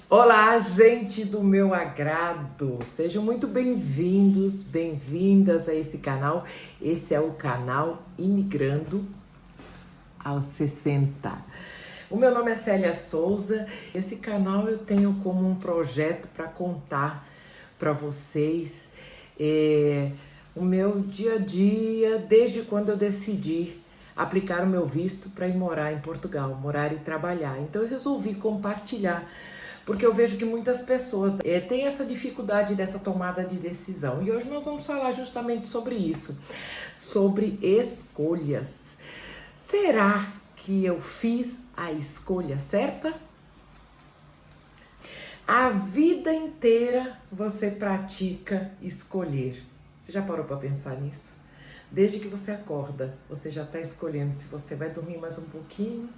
Olá, gente do meu agrado! Sejam muito bem-vindos, bem-vindas a esse canal. Esse é o canal Imigrando aos 60. O meu nome é Célia Souza. Esse canal eu tenho como um projeto para contar para vocês o meu dia a dia, desde quando eu decidi aplicar o meu visto para ir morar em Portugal, morar e trabalhar. Então eu resolvi compartilhar, porque eu vejo que muitas pessoas têm essa dificuldade dessa tomada de decisão. E hoje nós vamos falar justamente sobre isso, sobre escolhas. Será que eu fiz a escolha certa? A vida inteira você pratica escolher. Você já parou para pensar nisso? Desde que você acorda, você já está escolhendo se você vai dormir mais um pouquinho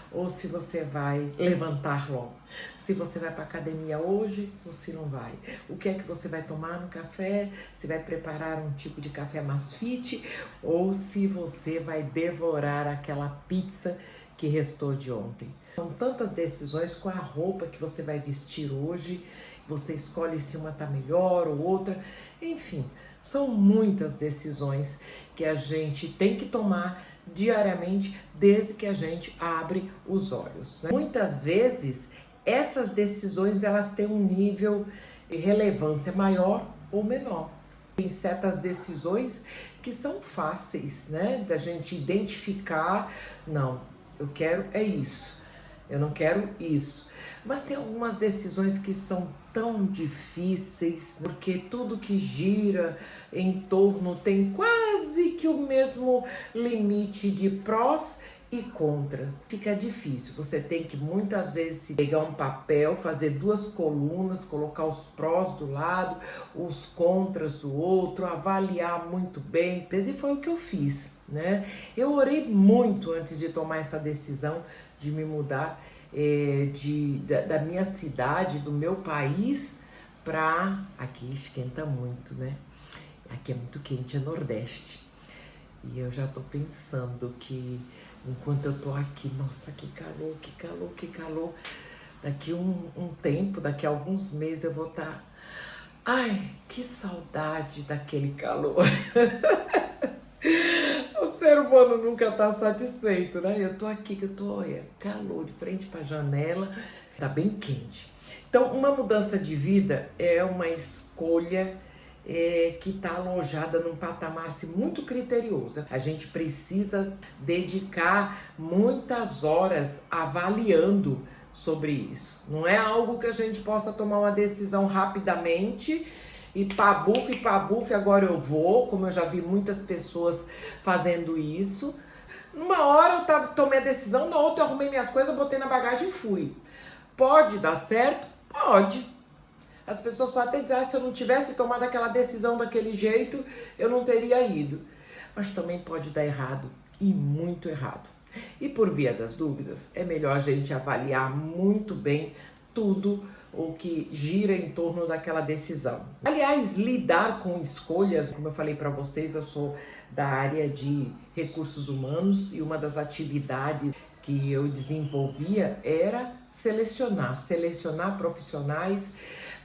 ou se você vai levantar logo. Se você vai para academia hoje ou se não vai. O que é que você vai tomar no café? Se vai preparar um tipo de café mais fit ou se você vai devorar aquela pizza que restou de ontem. São tantas decisões com a roupa que você vai vestir hoje. Você escolhe se uma tá melhor ou outra. Enfim, são muitas decisões que a gente tem que tomar diariamente desde que a gente abre os olhos, né? Muitas vezes essas decisões elas têm um nível de relevância maior ou menor. Tem certas decisões que são fáceis, né, da gente identificar. Não, eu quero é isso, eu não quero isso. Mas tem algumas decisões que são tão difíceis, porque tudo que gira em torno tem quase que o mesmo limite de prós e contras. Fica difícil, você tem que muitas vezes pegar um papel, fazer duas colunas, colocar os prós do lado, os contras do outro, avaliar muito bem. E foi o que eu fiz, né? Eu orei muito antes de tomar essa decisão de me mudar da minha cidade, do meu país, para... Aqui esquenta muito, né? Aqui é muito quente, é Nordeste. E eu já tô pensando que enquanto eu tô aqui, nossa, que calor, que calor, que calor. Daqui um tempo, daqui a alguns meses eu vou estar... Ai, que saudade daquele calor. O ser humano nunca tá satisfeito, né? Eu tô aqui, que eu tô, olha, calor, de frente pra janela, tá bem quente. Então, uma mudança de vida é uma escolha que está alojada num patamar assim, muito criterioso. A gente precisa dedicar muitas horas avaliando sobre isso. Não é algo que a gente possa tomar uma decisão rapidamente e pabuf, agora eu vou, como eu já vi muitas pessoas fazendo isso. Numa hora eu tomei a decisão, na outra eu arrumei minhas coisas, botei na bagagem e fui. Pode dar certo? Pode. As pessoas podem até dizer, se eu não tivesse tomado aquela decisão daquele jeito, eu não teria ido. Mas também pode dar errado, e muito errado. E por via das dúvidas, é melhor a gente avaliar muito bem tudo o que gira em torno daquela decisão. Aliás, lidar com escolhas, como eu falei para vocês, eu sou da área de recursos humanos e uma das atividades que eu desenvolvia era selecionar profissionais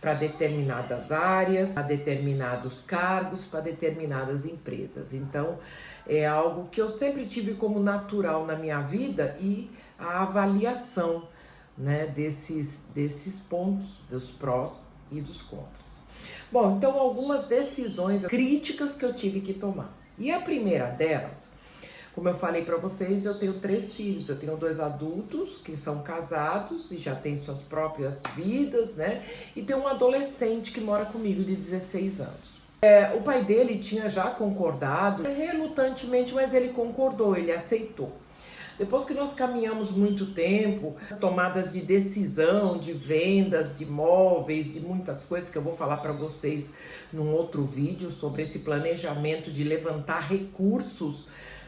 para determinadas áreas, para determinados cargos, para determinadas empresas. Então, é algo que eu sempre tive como natural na minha vida e a avaliação, né, desses pontos, dos prós e dos contras. Bom, então algumas decisões críticas que eu tive que tomar. E a primeira delas, como eu falei para vocês, eu tenho 3 filhos. Eu tenho 2 adultos que são casados e já têm suas próprias vidas, né? E tem um adolescente que mora comigo de 16 anos. O pai dele tinha já concordado, relutantemente, mas ele concordou, ele aceitou. Depois que nós caminhamos muito tempo, tomadas de decisão, de vendas, de imóveis, de muitas coisas que eu vou falar para vocês num outro vídeo sobre esse planejamento de levantar recursos,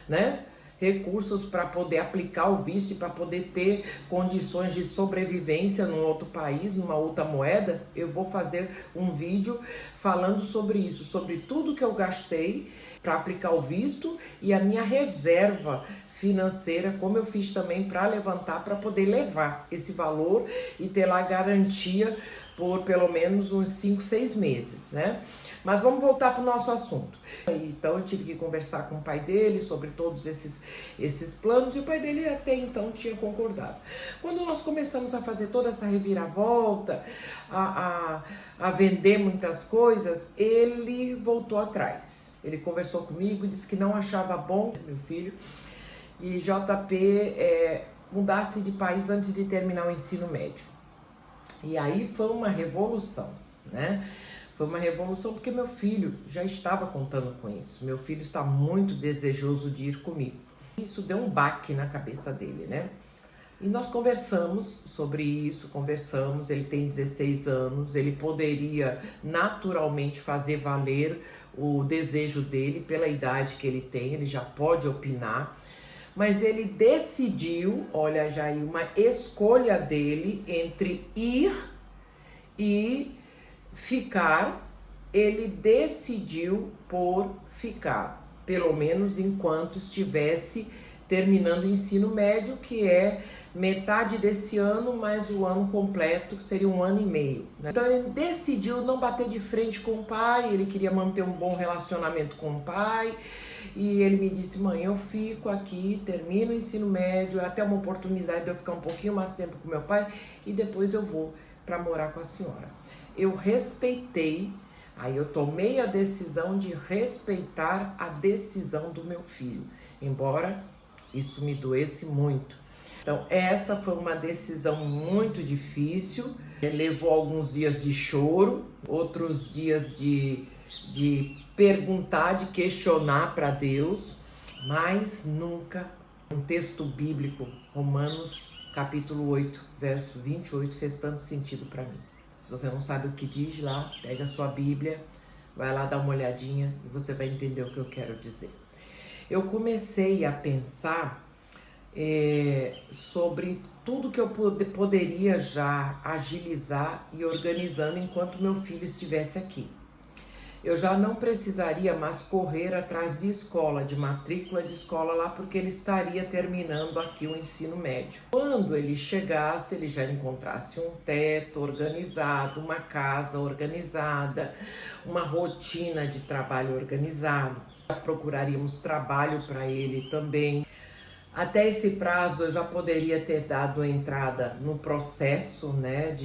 né? Recursos para poder aplicar o visto e para poder ter condições de sobrevivência num outro país, numa outra moeda. Eu vou fazer um vídeo falando sobre isso, sobre tudo que eu gastei para aplicar o visto e a minha reserva financeira, como eu fiz também para levantar, para poder levar esse valor e ter lá garantia por pelo menos uns 5, 6 meses, né? Mas vamos voltar para o nosso assunto. Então eu tive que conversar com o pai dele sobre todos esses planos, e o pai dele até então tinha concordado. Quando nós começamos a fazer toda essa reviravolta, a vender muitas coisas, ele voltou atrás. Ele conversou comigo, disse que não achava bom, meu filho, e JP mudasse de país antes de terminar o ensino médio. E aí foi uma revolução, né? Foi uma revolução porque meu filho já estava contando com isso. Meu filho está muito desejoso de ir comigo. Isso deu um baque na cabeça dele, né? E nós conversamos sobre isso, ele tem 16 anos, ele poderia naturalmente fazer valer o desejo dele pela idade que ele tem, ele já pode opinar, mas ele decidiu, olha já aí, uma escolha dele entre ir e ficar. Ele decidiu por ficar, pelo menos enquanto estivesse terminando o ensino médio, que é metade desse ano mais o ano completo, que seria 1 ano e meio, né? Então ele decidiu não bater de frente com o pai, ele queria manter um bom relacionamento com o pai, e ele me disse: mãe, eu fico aqui, termino o ensino médio, é até uma oportunidade de eu ficar um pouquinho mais tempo com meu pai, e depois eu vou para morar com a senhora. Eu respeitei. Aí eu tomei a decisão de respeitar a decisão do meu filho, embora isso me doesse muito. Então essa foi uma decisão muito difícil, levou alguns dias de choro, outros dias de perguntar, de questionar para Deus, mas nunca um texto bíblico, Romanos capítulo 8, verso 28, fez tanto sentido para mim. Se você não sabe o que diz lá, pega a sua Bíblia, vai lá dar uma olhadinha e você vai entender o que eu quero dizer. Eu comecei a pensar sobre tudo que eu poderia já agilizar e organizando enquanto meu filho estivesse aqui. Eu já não precisaria mais correr atrás de escola, de matrícula de escola lá, porque ele estaria terminando aqui o ensino médio. Quando ele chegasse, ele já encontrasse um teto organizado, uma casa organizada, uma rotina de trabalho organizado. Procuraríamos trabalho para ele também. Até esse prazo eu já poderia ter dado entrada no processo, né,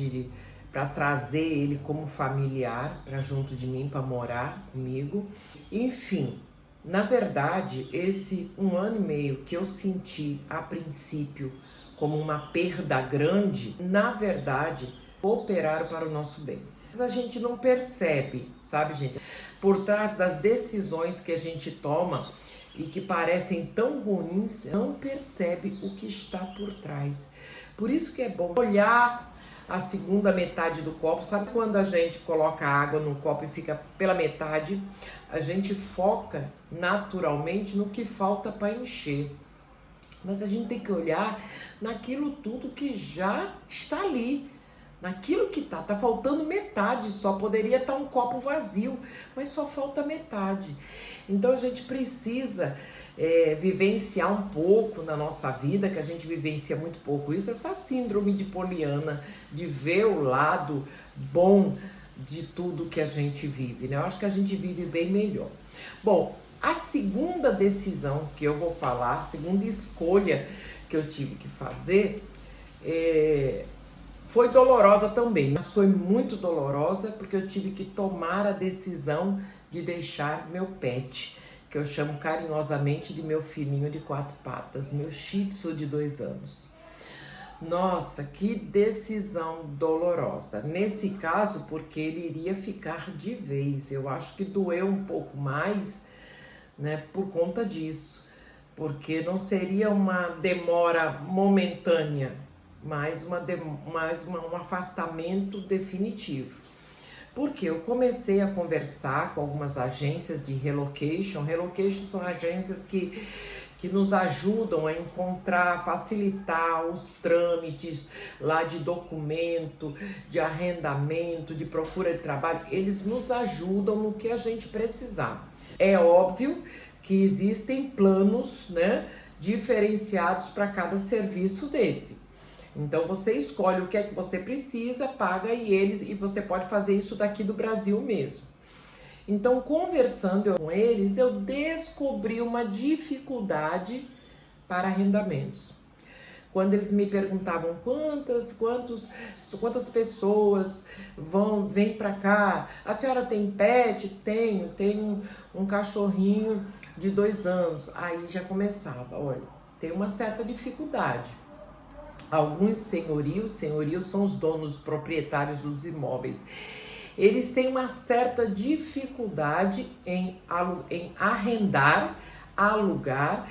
para trazer ele como familiar para junto de mim, para morar comigo. Enfim, na verdade, esse 1 ano e meio que eu senti a princípio como uma perda grande, na verdade, cooperaram para o nosso bem. Mas a gente não percebe, sabe, gente? Por trás das decisões que a gente toma e que parecem tão ruins, não percebe o que está por trás. Por isso que é bom olhar a segunda metade do copo. Sabe quando a gente coloca água no copo e fica pela metade? A gente foca naturalmente no que falta para encher. Mas a gente tem que olhar naquilo tudo que já está ali. Naquilo que tá faltando metade só, poderia estar um copo vazio, mas só falta metade. Então a gente precisa vivenciar um pouco na nossa vida, que a gente vivencia muito pouco isso, essa síndrome de Poliana, de ver o lado bom de tudo que a gente vive, né? Eu acho que a gente vive bem melhor. Bom, a segunda decisão que eu vou falar, a segunda escolha que eu tive que fazer, foi dolorosa também, mas foi muito dolorosa porque eu tive que tomar a decisão de deixar meu pet, que eu chamo carinhosamente de meu filhinho de 4 patas, meu Shih Tzu de 2 anos. Nossa, que decisão dolorosa. Nesse caso, porque ele iria ficar de vez. Eu acho que doeu um pouco mais, né, por conta disso, porque não seria uma demora momentânea, mas um afastamento definitivo. Porque eu comecei a conversar com algumas agências de relocation. Relocation são agências que nos ajudam a encontrar, facilitar os trâmites lá de documento, de arrendamento, de procura de trabalho. Eles nos ajudam no que a gente precisar. É óbvio que existem planos, né, diferenciados para cada serviço desse. Então você escolhe o que é que você precisa, paga e você pode fazer isso daqui do Brasil mesmo. Então, conversando com eles, eu descobri uma dificuldade para arrendamentos. Quando eles me perguntavam quantas pessoas vêm para cá, a senhora tem pet? Tenho um cachorrinho de 2 anos. Aí já começava, olha, tem uma certa dificuldade. Alguns senhorios são os donos, os proprietários dos imóveis. Eles têm uma certa dificuldade em arrendar, alugar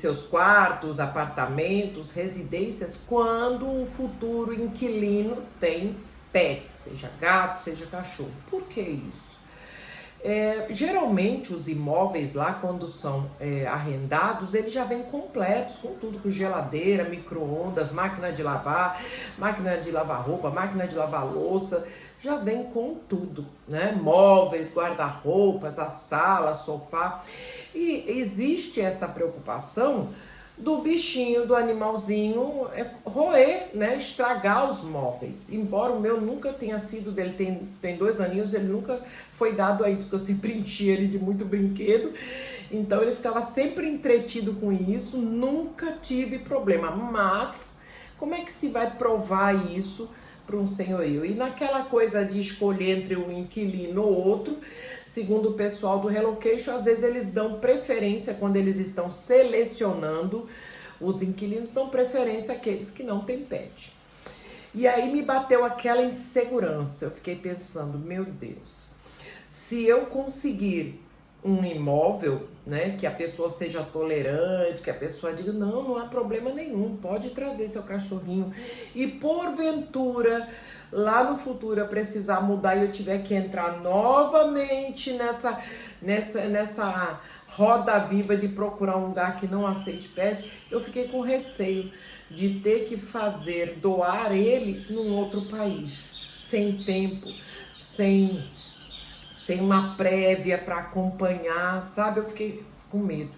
seus quartos, apartamentos, residências, quando o futuro inquilino tem pets, seja gato, seja cachorro. Por que isso? Geralmente os imóveis lá, quando são arrendados, eles já vêm completos, com tudo, com geladeira, micro-ondas, máquina de lavar roupa, máquina de lavar louça, já vem com tudo, né? Móveis, guarda-roupas, a sala, sofá. E existe essa preocupação do bichinho, do animalzinho roer, né? Estragar os móveis. Embora o meu nunca tenha sido dele, tem 2 aninhos, ele nunca foi dado a isso, porque eu sempre enchi ele de muito brinquedo. Então ele ficava sempre entretido com isso, nunca tive problema. Mas como é que se vai provar isso para um senhorio? E naquela coisa de escolher entre um inquilino ou outro, segundo o pessoal do Relocation, às vezes eles dão preferência, quando eles estão selecionando os inquilinos, dão preferência àqueles que não têm pet. E aí me bateu aquela insegurança, eu fiquei pensando, meu Deus, se eu conseguir um imóvel, né, que a pessoa seja tolerante, que a pessoa diga, não há problema nenhum, pode trazer seu cachorrinho, e porventura lá no futuro eu precisar mudar e eu tiver que entrar novamente nessa roda viva de procurar um lugar que não aceite pet, eu fiquei com receio de ter que doar ele num outro país, sem tempo, sem uma prévia para acompanhar, sabe? Eu fiquei com medo.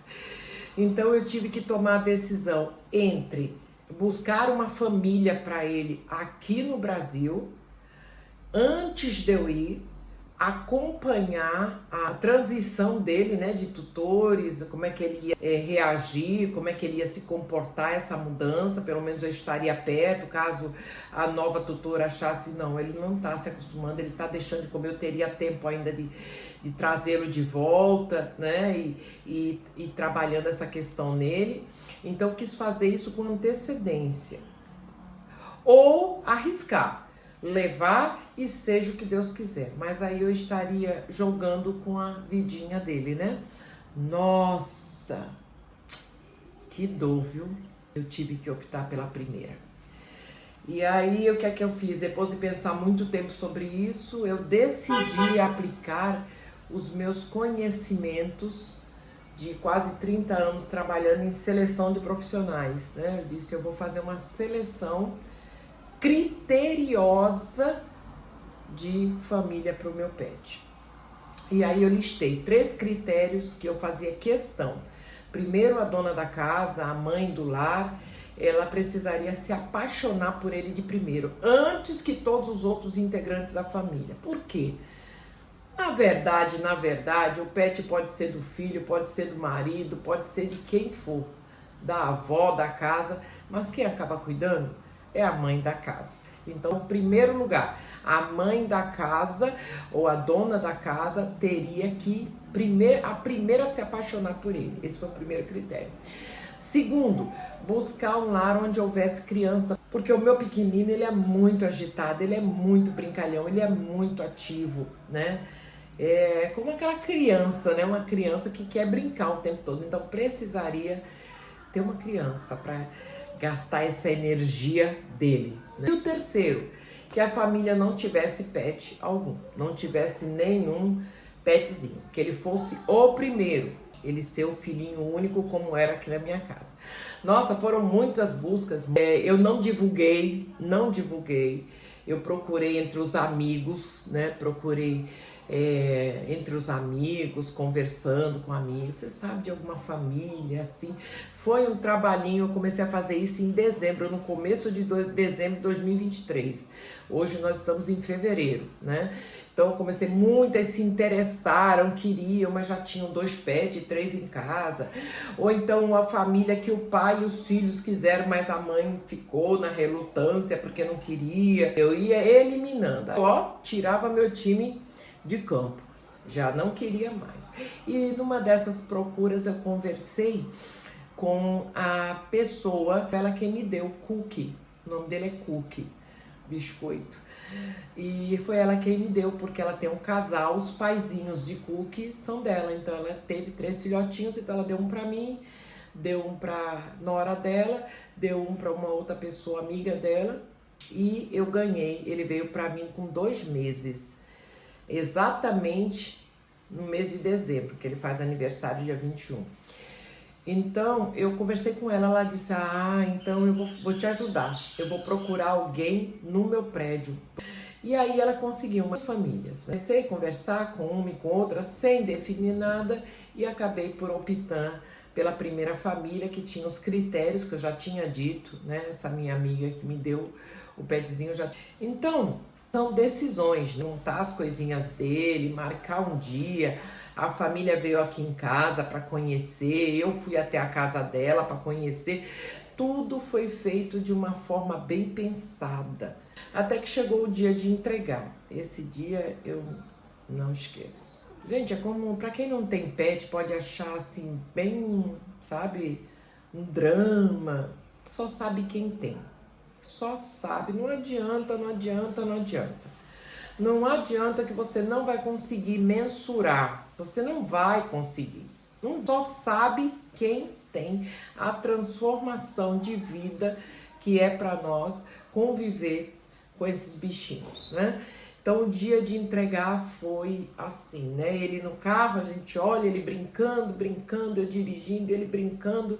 Então eu tive que tomar a decisão entre buscar uma família para ele aqui no Brasil, antes de eu ir, acompanhar a transição dele, né, de tutores, como é que ele ia reagir, como é que ele ia se comportar, essa mudança, pelo menos eu estaria perto, caso a nova tutora achasse, não, ele não está se acostumando, ele está deixando de comer, eu teria tempo ainda de trazê-lo de volta, né, e trabalhando essa questão nele. Então eu quis fazer isso com antecedência, ou arriscar, levar e seja o que Deus quiser. Mas aí eu estaria jogando com a vidinha dele, né? Nossa, que dor, viu? Eu tive que optar pela primeira. E aí o que é que eu fiz? Depois de pensar muito tempo sobre isso, eu decidi aplicar os meus conhecimentos de quase 30 anos trabalhando em seleção de profissionais, né? Eu disse, eu vou fazer uma seleção criteriosa de família para o meu pet. E aí eu listei 3 critérios que eu fazia questão. Primeiro, a dona da casa, a mãe do lar, ela precisaria se apaixonar por ele de primeiro, antes que todos os outros integrantes da família. Por quê? Na verdade, o pet pode ser do filho, pode ser do marido, pode ser de quem for, da avó, da casa, mas quem acaba cuidando é a mãe da casa. Então, em primeiro lugar, a mãe da casa ou a dona da casa teria que a primeira se apaixonar por ele. Esse foi o primeiro critério. Segundo, buscar um lar onde houvesse criança, porque o meu pequenino, ele é muito agitado, ele é muito brincalhão, ele é muito ativo, né? É como aquela criança, né? Uma criança que quer brincar o tempo todo. Então, precisaria ter uma criança para gastar essa energia dele, né? E o terceiro, que a família não tivesse pet algum, não tivesse nenhum petzinho, que ele fosse o primeiro, ele ser o filhinho único como era aqui na minha casa. Nossa, foram muitas buscas, eu não divulguei, eu procurei entre os amigos, né, procurei entre os amigos, conversando com amigos. Você sabe de alguma família assim? Foi um trabalhinho, eu comecei a fazer isso em dezembro, no começo de dezembro de 2023. Hoje nós estamos em fevereiro, né? Então eu comecei, muitas se interessaram, queriam, mas já tinham 2 pets, 3 em casa. Ou então uma família que o pai e os filhos quiseram, mas a mãe ficou na relutância porque não queria. Eu ia eliminando, ó, tirava meu time de campo, já não queria mais. E numa dessas procuras eu conversei com a pessoa, ela que me deu cookie, o nome dele é Cookie, biscoito. E foi ela quem me deu, porque ela tem um casal, os paizinhos de Cookie são dela, então ela teve 3 filhotinhos, então ela deu um pra mim, deu um pra nora dela, deu um pra uma outra pessoa amiga dela, e eu ganhei, ele veio pra mim com 2 meses, exatamente no mês de dezembro, que ele faz aniversário dia 21. Então, eu conversei com ela, ela disse, então eu vou te ajudar, eu vou procurar alguém no meu prédio. E aí ela conseguiu umas famílias. Comecei a conversar com uma e com outra, sem definir nada, e acabei por optar pela primeira família, que tinha os critérios que eu já tinha dito, né? Essa minha amiga que me deu o petzinho já. Então, são decisões, juntar as coisinhas dele, marcar um dia. A família veio aqui em casa para conhecer, eu fui até a casa dela para conhecer. Tudo foi feito de uma forma bem pensada. Até que chegou o dia de entregar. Esse dia eu não esqueço. Gente, é como, para quem não tem pet, pode achar assim, bem, sabe, um drama. Só sabe quem tem. Só sabe, não adianta, não adianta, não adianta. Não adianta que você não vai conseguir mensurar. Você não vai conseguir. Não só sabe quem tem a transformação de vida que é para nós conviver com esses bichinhos, né? Então o dia de entregar foi assim, né? Ele no carro, a gente olha ele brincando, eu dirigindo, ele brincando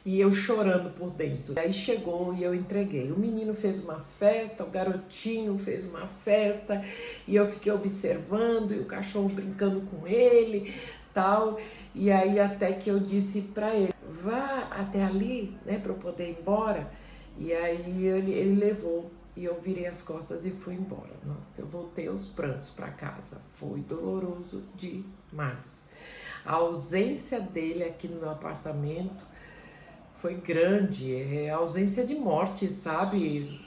e eu chorando por dentro. Aí chegou e eu entreguei. O menino fez uma festa, o garotinho fez uma festa e eu fiquei observando e o cachorro brincando com ele, tal. E aí até que eu disse para ele, vá até ali, né, para eu poder ir embora. E aí ele levou e eu virei as costas e fui embora. Nossa, eu voltei aos prantos para casa. Foi doloroso demais. A ausência dele aqui no meu apartamento foi grande, é ausência de morte, sabe?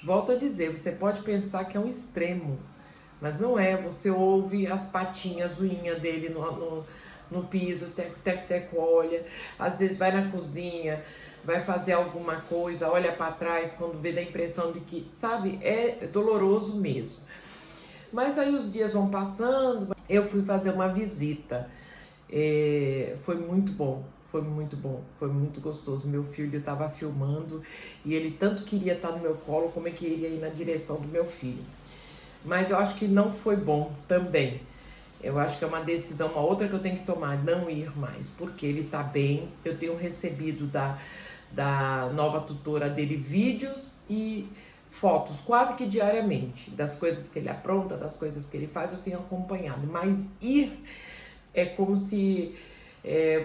Volto a dizer, você pode pensar que é um extremo, mas não é. Você ouve as patinhas, unha dele no piso, teco, olha. Às vezes vai na cozinha, vai fazer alguma coisa, olha para trás quando vê, dá a impressão de que, sabe, é doloroso mesmo. Mas aí os dias vão passando, eu fui fazer uma visita, foi muito bom. Foi muito bom, foi muito gostoso. Meu filho estava filmando e ele tanto queria estar no meu colo como ele queria ir na direção do meu filho. Mas eu acho que não foi bom também. Eu acho que é uma decisão, uma outra que eu tenho que tomar, não ir mais, porque ele está bem. Eu tenho recebido da nova tutora dele vídeos e fotos quase que diariamente das coisas que ele apronta, das coisas que ele faz, eu tenho acompanhado. Mas ir é como se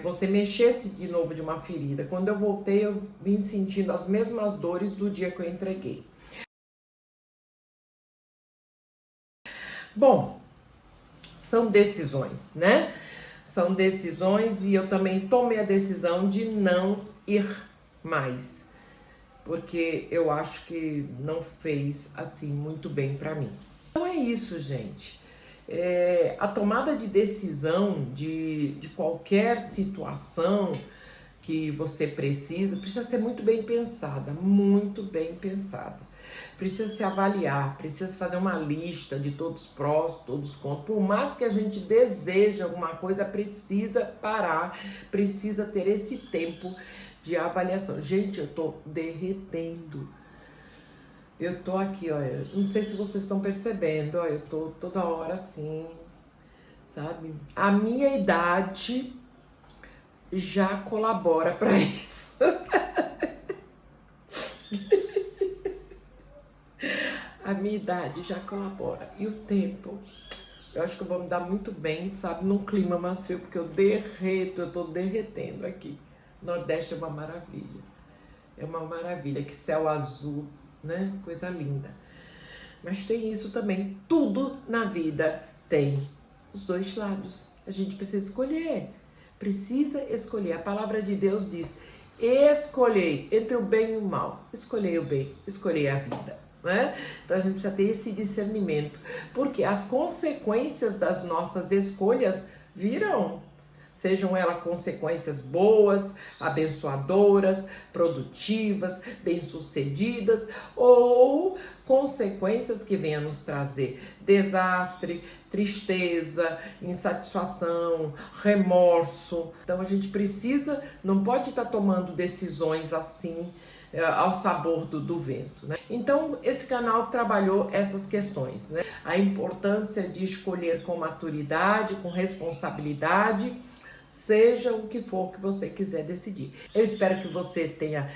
você mexesse de novo de uma ferida. Quando eu voltei, eu vim sentindo as mesmas dores do dia que eu entreguei. Bom, são decisões, né? São decisões e eu também tomei a decisão de não ir mais, porque eu acho que não fez assim muito bem para mim. Então é isso, gente. A tomada de decisão de qualquer situação que você precisa ser muito bem pensada, muito bem pensada. Precisa se avaliar, precisa fazer uma lista de todos os prós, todos os contras. Por mais que a gente deseje alguma coisa, precisa parar, precisa ter esse tempo de avaliação. Gente, eu tô derretendo. Eu tô aqui, olha, não sei se vocês estão percebendo, ó, eu tô toda hora assim, sabe? A minha idade já colabora para isso. A minha idade já colabora. E o tempo Eu acho que eu vou me dar muito bem, sabe, num clima macio, porque eu derreto, eu tô derretendo aqui. Nordeste é uma maravilha. É uma maravilha, que céu azul, né? Coisa linda. Mas tem isso também. Tudo na vida tem os dois lados. A gente precisa escolher. Precisa escolher. A palavra de Deus diz: escolhei entre o bem e o mal. Escolhei o bem, escolhei a vida. Né? Então a gente precisa ter esse discernimento. Porque as consequências das nossas escolhas virão. Sejam elas consequências boas, abençoadoras, produtivas, bem-sucedidas, ou consequências que venham nos trazer desastre, tristeza, insatisfação, remorso. Então a gente precisa, não pode estar tomando decisões assim, ao sabor do vento, né? Então esse canal trabalhou essas questões, né? A importância de escolher com maturidade, com responsabilidade, seja o que for que você quiser decidir. Eu espero que você tenha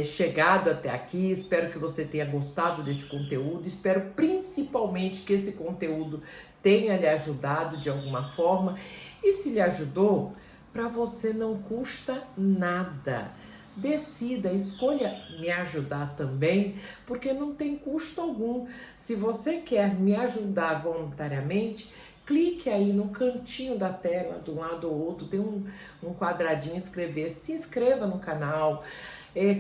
chegado até aqui, espero que você tenha gostado desse conteúdo, espero principalmente que esse conteúdo tenha lhe ajudado de alguma forma, e se lhe ajudou, para você não custa nada. Decida, escolha me ajudar também, porque não tem custo algum. Se você quer me ajudar voluntariamente, clique aí no cantinho da tela, de um lado ou outro, tem um quadradinho escrever, se inscreva no canal,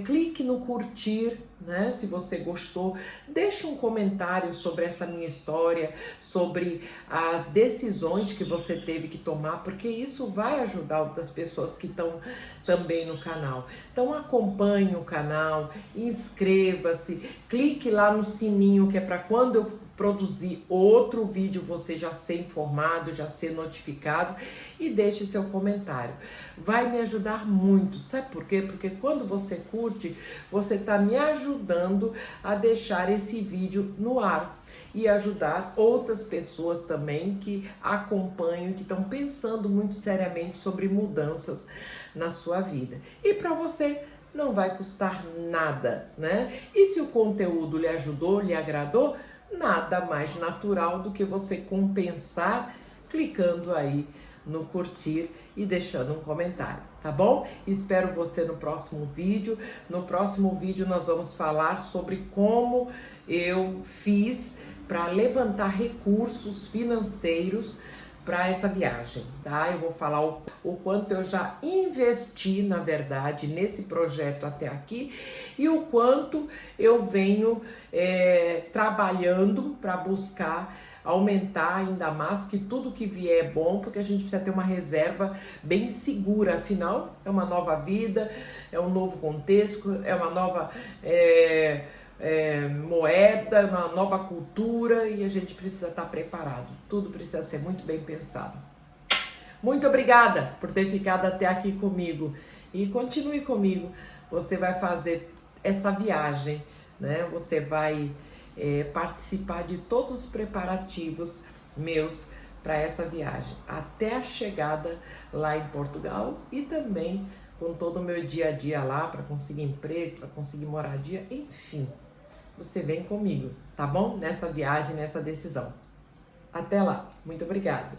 clique no curtir, né? Se você gostou, deixe um comentário sobre essa minha história, sobre as decisões que você teve que tomar, porque isso vai ajudar outras pessoas que estão também no canal. Então acompanhe o canal, inscreva-se, clique lá no sininho, que é para quando eu produzir outro vídeo você já ser informado, já ser notificado, e deixe seu comentário. Vai me ajudar muito, sabe por quê? Porque quando você curte, você está me ajudando a deixar esse vídeo no ar e ajudar outras pessoas também que acompanham, que estão pensando muito seriamente sobre mudanças na sua vida. E para você não vai custar nada, né? E se o conteúdo lhe ajudou, lhe agradou, nada mais natural do que você compensar clicando aí no curtir e deixando um comentário, tá bom? Espero você no próximo vídeo. No próximo vídeo nós vamos falar sobre como eu fiz para levantar recursos financeiros para essa viagem, tá? Eu vou falar o quanto eu já investi, na verdade, nesse projeto até aqui, e o quanto eu venho trabalhando para buscar aumentar ainda mais, que tudo que vier é bom, porque a gente precisa ter uma reserva bem segura. Afinal, é uma nova vida, é um novo contexto, é uma nova moeda, uma nova cultura, e a gente precisa estar preparado. Tudo precisa ser muito bem pensado. Muito obrigada por ter ficado até aqui comigo, e continue comigo. Você vai fazer essa viagem, né? Você vai participar de todos os preparativos meus para essa viagem, até a chegada lá em Portugal, e também com todo o meu dia a dia lá, para conseguir emprego, para conseguir moradia, enfim. Você vem comigo, tá bom? Nessa viagem, nessa decisão. Até lá. Muito obrigada.